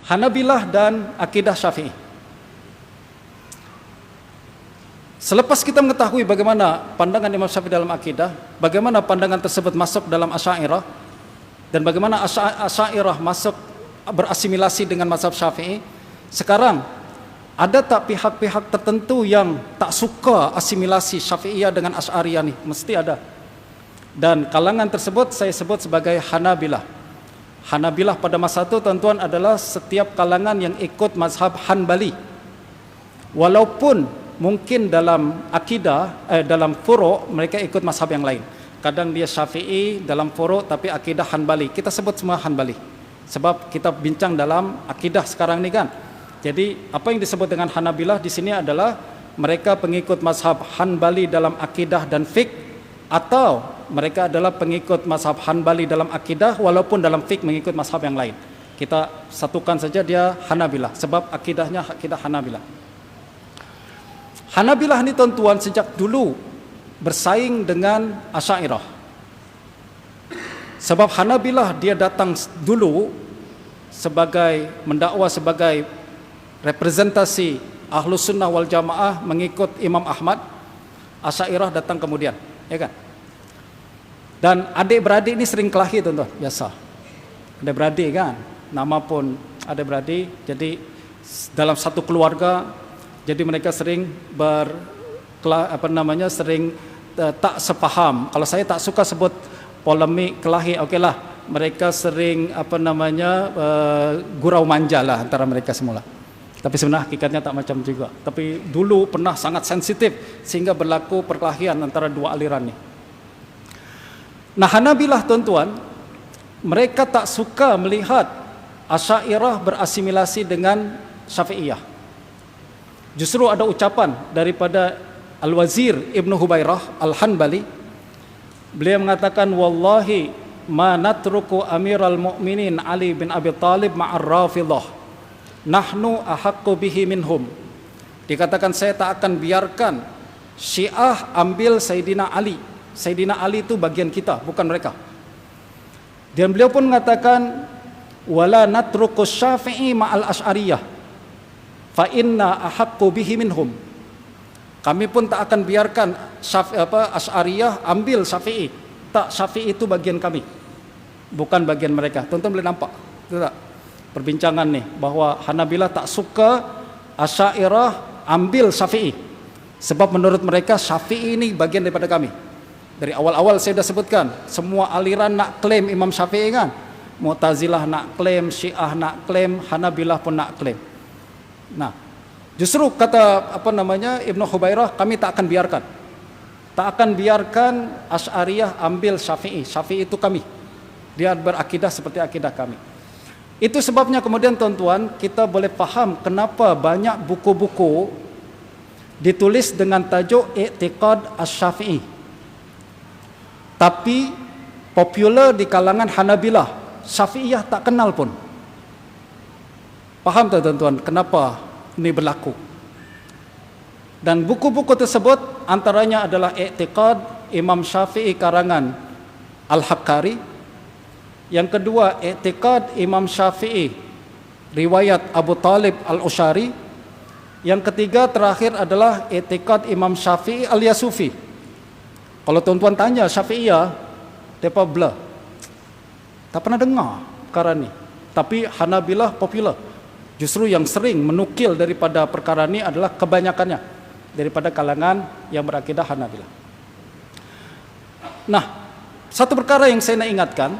Hanabilah dan akidah Syafi'i. Selepas kita mengetahui bagaimana pandangan Imam Syafi'i dalam akidah, bagaimana pandangan tersebut masuk dalam Asy'ariyah, dan bagaimana Asy'ariyah masuk berasimilasi dengan mazhab Syafi'i, sekarang ada tak pihak-pihak tertentu yang tak suka asimilasi Syafi'iyah dengan Asy'ariyah ni? Mesti ada. Dan kalangan tersebut saya sebut sebagai Hanabilah. Hanabilah pada masa itu, tuan-tuan, adalah setiap kalangan yang ikut mazhab Hanbali. Walaupun mungkin dalam akidah, dalam furu' mereka ikut mazhab yang lain. Kadang dia Syafi'i dalam furu' tapi akidah Hanbali. Kita sebut semua Hanbali. Sebab kita bincang dalam akidah sekarang ni kan. Jadi apa yang disebut dengan Hanabilah di sini adalah mereka pengikut mazhab Hanbali dalam akidah dan fiqh, atau mereka adalah pengikut mazhab Hanbali dalam akidah walaupun dalam fiqh mengikut mazhab yang lain. Kita satukan saja dia Hanabilah sebab akidahnya akidah Hanabilah. Hanabilah ni tuan-tuan sejak dulu bersaing dengan Asy'ariyah. Sebab Hanabilah dia datang dulu sebagai mendakwa sebagai representasi Ahlus Sunnah wal Jamaah mengikut Imam Ahmad. Asy'ariyah datang kemudian, ya kan? Dan adik-beradik ni sering kelahi, tuan-tuan, biasa. Adik-beradik kan, nama pun adik-beradik. Jadi dalam satu keluarga, jadi mereka sering sering tak sepaham. Kalau saya tak suka sebut polemik kelahi, okeylah. Mereka sering gurau manja lah antara mereka semula. Tapi sebenarnya hakikatnya tak macam juga. Tapi dulu pernah sangat sensitif sehingga berlaku perkelahian antara dua aliran ni. Nah, Hanabilah, tuan-tuan, mereka tak suka melihat Asy'ariyah berasimilasi dengan Syafi'iyah. Justru ada ucapan daripada Al-Wazir Ibn Hubairah Al-Hanbali. Beliau mengatakan, wallahi ma natruku amiral mu'minin Ali bin Abi Talib ma'ar Rafidhah, nahnu ahaqqu bihi minhum. Dikatakan saya tak akan biarkan Syiah ambil Sayyidina Ali. Sayyidina Ali itu bagian kita, bukan mereka. Dan beliau pun mengatakan, wala natruku Syafi'i ma'al Asy'ariyah fa inna ahaqqu bihi minhum. Kami pun tak akan biarkan Asy'ariyah ambil Syafi'i. Tak, Syafi'i itu bagian kami, bukan bagian mereka. Tuan-tuan boleh nampak itu tak? Perbincangan ni bahawa Hanabilah tak suka Asy'ariyah ambil Syafi'i sebab menurut mereka Syafi'i ini bagian daripada kami. Dari awal-awal saya dah sebutkan, semua aliran nak klaim Imam Syafi'i kan. Mu'tazilah nak klaim, Syiah nak klaim, Hanabilah pun nak klaim. Nah, justru kata Ibn Hubairah, kami tak akan biarkan. Tak akan biarkan Asy'ariyah ambil Syafi'i. Syafi'i itu kami. Dia berakidah seperti akidah kami. Itu sebabnya kemudian, tuan-tuan, kita boleh faham kenapa banyak buku-buku ditulis dengan tajuk I'tiqad Asy-Syafi'i. Tapi popular di kalangan Hanabilah, Syafi'iyah tak kenal pun. Faham tak, tuan-tuan, kenapa ini berlaku? Dan buku-buku tersebut antaranya adalah I'tiqad Imam Syafi'i karangan Al-Haqqari. Yang kedua, I'tiqad Imam Syafi'i riwayat Abu Talib Al-Usyari. Yang ketiga terakhir adalah I'tiqad Imam Syafi'i Al-Yasufi. Kalau tuan-tuan tanya Syafi'iyah, mereka blur, tak pernah dengar perkara ni. Tapi Hanabilah popular. Justru yang sering menukil daripada perkara ni adalah kebanyakannya daripada kalangan yang berakidah Hanabilah. Nah, satu perkara yang saya nak ingatkan,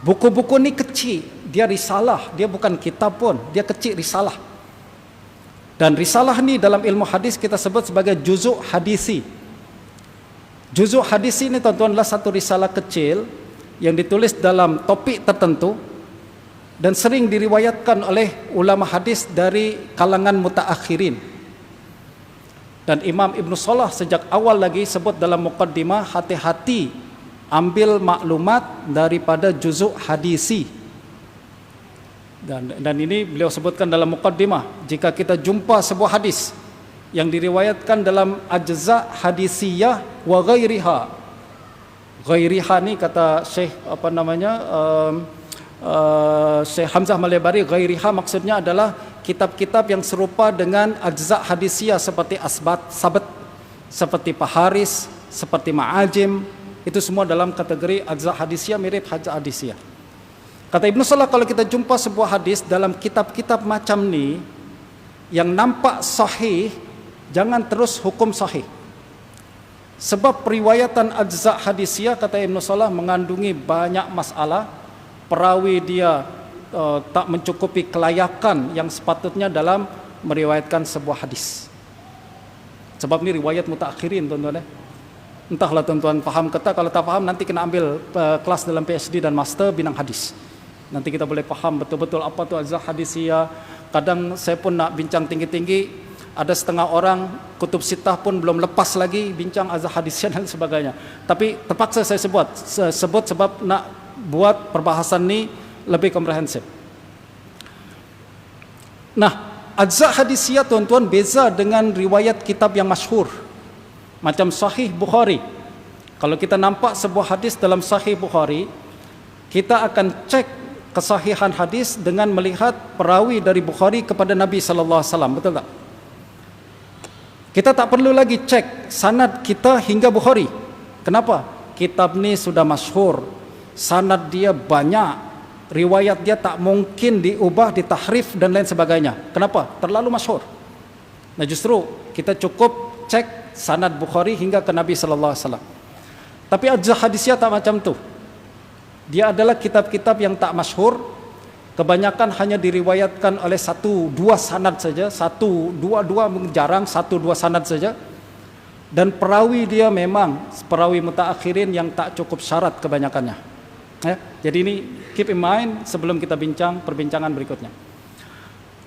buku-buku ni kecil, dia risalah, dia bukan kitab pun, dia kecil risalah. Dan risalah ni dalam ilmu hadis kita sebut sebagai juzuk hadisi. Juzuk hadisi ini, tuan-tuan, adalah satu risalah kecil yang ditulis dalam topik tertentu dan sering diriwayatkan oleh ulama hadis dari kalangan mutaakhirin. Dan Imam Ibn Salah sejak awal lagi sebut dalam muqaddimah, hati-hati ambil maklumat daripada juzuk hadisi. Dan ini beliau sebutkan dalam muqaddimah, jika kita jumpa sebuah hadis yang diriwayatkan dalam ajza hadisiyah wa ghairiha. Ghairiha ni kata Syekh Syekh Hamzah Malebari, ghairiha maksudnya adalah kitab-kitab yang serupa dengan ajza' hadisiyah seperti sabat, seperti Paharis, seperti Ma'ajim, itu semua dalam kategori ajza' hadisiyah, mirip ajza' hadisiyah. Kata Ibnu Salah, kalau kita jumpa sebuah hadis dalam kitab-kitab macam ni yang nampak sahih, jangan terus hukum sahih. Sebab periwayatan ajza' hadisiyah, kata Ibnu Salah, mengandungi banyak masalah. Perawi dia tak mencukupi kelayakan yang sepatutnya dalam meriwayatkan sebuah hadis. Sebab ni riwayat mutaakhirin, tuan-tuan. Entahlah tuan-tuan faham ke tak. Kalau tak faham, nanti kena ambil kelas dalam PhD dan Master bidang hadis. Nanti kita boleh faham betul-betul apa tu ajza' hadisiyah. Kadang saya pun nak bincang tinggi-tinggi, ada setengah orang kutub sittah pun belum lepas lagi bincang ajza' hadisiyah dan sebagainya. Tapi terpaksa saya sebut sebab nak buat perbahasan ni lebih komprehensif. Nah, ajza' hadisiyah, tuan-tuan, beza dengan riwayat kitab yang masyhur macam Sahih Bukhari. Kalau kita nampak sebuah hadis dalam Sahih Bukhari, kita akan cek kesahihan hadis dengan melihat perawi dari Bukhari kepada Nabi sallallahu alaihi wasallam, betul tak? Kita tak perlu lagi cek sanad kita hingga Bukhari. Kenapa? Kitab ni sudah masyhur, sanad dia banyak, riwayat dia tak mungkin diubah, ditahrif dan lain sebagainya. Kenapa? Terlalu masyhur. Nah, justru kita cukup cek sanad Bukhari hingga ke Nabi sallallahu alaihi wasallam. Tapi ajza' hadisiyah tak macam tu. Dia adalah kitab-kitab yang tak masyhur, kebanyakan hanya diriwayatkan oleh dua sanad saja, jarang, dua sanad saja. Dan perawi dia memang perawi mutaakhirin yang tak cukup syarat kebanyakannya. Ya, jadi ini keep in mind sebelum kita bincang perbincangan berikutnya.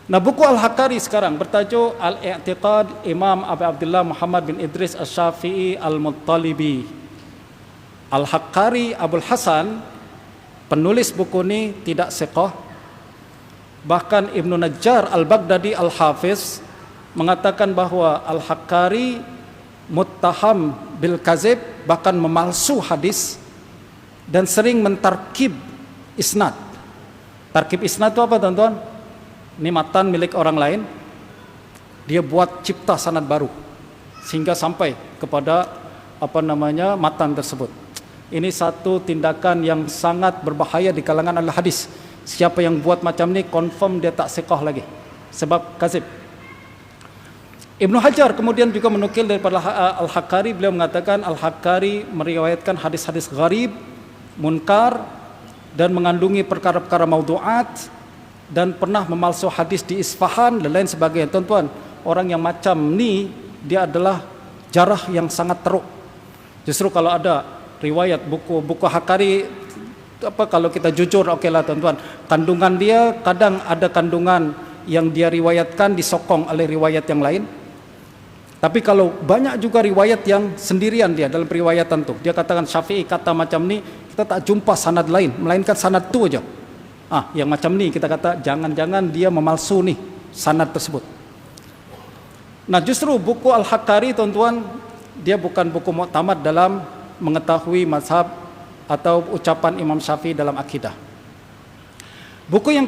Nah, buku Al-Haqqari sekarang bertajuk Al-I'tiqad Imam Abu Abdullah Muhammad bin Idris Asy-Syafi'i Al-Muttalibi. Al-Haqqari Abul Hasan, penulis buku ini tidak siqah. Bahkan Ibnu Najjar Al-Baghdadi Al-Hafiz mengatakan bahawa Al-Haqqari muttaham bil kazib, bahkan memalsu hadis dan sering mentarkib isnad. Tarkib isnad itu apa, tuan-tuan? Ini matan milik orang lain, dia buat cipta sanad baru sehingga sampai kepada matan tersebut. Ini satu tindakan yang sangat berbahaya di kalangan ahli hadis. Siapa yang buat macam ni confirm dia tak siqah lagi, sebab kazib. Ibnu Hajar kemudian juga menukil daripada Al-Haqqari, beliau mengatakan Al-Haqqari meriwayatkan hadis-hadis gharib, munkar dan mengandungi perkara-perkara maudhu'at dan pernah memalsu hadis di Isfahan dan lain sebagainya. Tuan-tuan, orang yang macam ni dia adalah jarah yang sangat teruk. Justru kalau ada riwayat buku Haqqari, kalau kita jujur, okeylah tuan-tuan, kandungan dia kadang ada kandungan yang dia riwayatkan disokong oleh riwayat yang lain. Tapi kalau banyak juga riwayat yang sendirian dia dalam periwayatan tu, dia katakan Syafi'i kata macam ni, kita tak jumpa sanad lain melainkan sanad tu aja. Yang macam ni kita kata jangan-jangan dia memalsu nih sanad tersebut. Nah, justru buku Al-Haqqari, tuan-tuan, dia bukan buku muktamad dalam mengetahui mazhab atau ucapan Imam Syafi'i dalam akidah. Buku yang